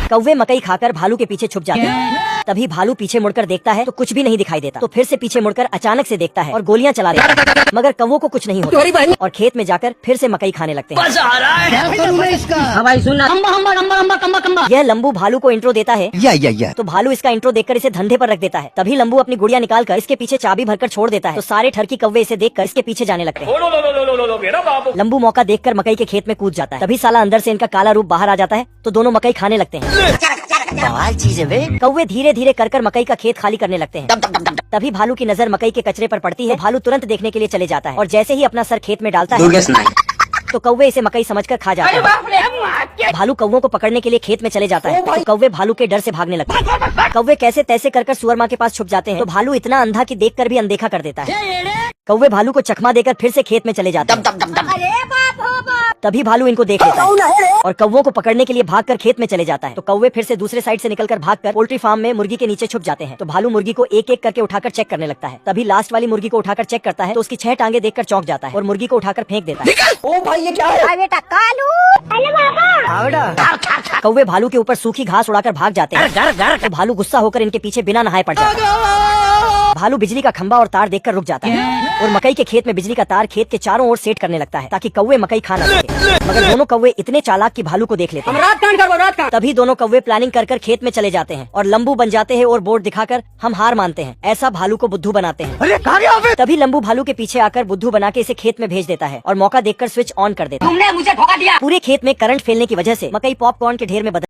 कौवे मकई खाकर भालू के पीछे छुप जाते हैं। तभी भालू पीछे मुड़कर देखता है तो कुछ भी नहीं दिखाई देता। तो फिर से पीछे मुड़कर अचानक से देखता है और गोलियां चला देता है, मगर कौवों को कुछ नहीं होता और खेत में जाकर फिर से मकई खाने लगते हैं। यह लंबू भालू को इंट्रो देता है। तो भालू इसका इंट्रो देखकर इसे धंधे पर रख देता है। तभी लंबू अपनी गुड़िया निकालकर इसके पीछे चाबी भरकर छोड़ देता है। तो सारे ठरकी कौवे इसे देखकर इसके पीछे जाने लगते हैं। लंबू मौका देखकर मकई के खेत में कूद जाता है। तभी साला अंदर से इनका काला रूप बाहर आ जाता है तो दोनों मकई खाने लगते हैं। बवाल चीज है बे। कौवे धीरे धीरे कर मकई का खेत खाली करने लगते हैं। तभी भालू की नजर मकई के कचरे पर पड़ती है। भालू तुरंत देखने के लिए चले जाता है और जैसे ही अपना सर खेत में डालता है तो कौवे इसे मकई समझकर खा जाता है। भालू कौवों को पकड़ने के लिए खेत में चले जाता है तो कौवे भालू के डर से भागने लगते हैं। कौवे कैसे तैसे कर सुअर माँ के पास छुप जाते हैं तो भालू इतना अंधा कि देखकर भी अनदेखा कर देता है। कौवे भालू को चकमा देकर फिर से खेत में चले जाते हैं। तभी भालू इनको देख लेता है और कौवों को पकड़ने के लिए भागकर खेत में चले जाता है। तो कौवे फिर से दूसरे साइड से निकलकर भागकर पोल्ट्री फार्म में मुर्गी के नीचे छुप जाते हैं। तो भालू मुर्गी को एक एक करके उठाकर चेक करने लगता है। तभी लास्ट वाली मुर्गी को उठाकर चेक करता है तो उसकी 6 टांगे देखकर चौंक जाता है और मुर्गी को उठाकर फेंक देता है। ओ भाई ये क्या है? बेटा कालू। कौवे भालू के ऊपर सूखी घास उड़ाकर भाग जाते हैं। तो भालू गुस्सा होकर इनके पीछे बिना नहाए पड़ जाता है। भालू बिजली का खंभा और तार देखकर रुक जाता है और मकई के खेत में बिजली का तार खेत के चारों ओर सेट करने लगता है ताकि कौवे मकई खा न सके। मगर दोनों कौवे इतने चालाक कि भालू को देख लेते हैं। तभी दोनों कौवे प्लानिंग कर खेत में चले जाते हैं और लंबू बन जाते हैं और बोर्ड दिखाकर हम हार मानते हैं। ऐसा भालू को बुद्धू बनाते हैं। अरे कहाँ गया बे? तभी लंबू भालू के पीछे आकर बुद्धू बना के इसे खेत में भेज देता है और मौका देखकर स्विच ऑन कर देता है। तुमने मुझे धोखा दिया। पूरे खेत में करंट फैलने की वजह से मकई पॉपकॉर्न के ढेर में बदल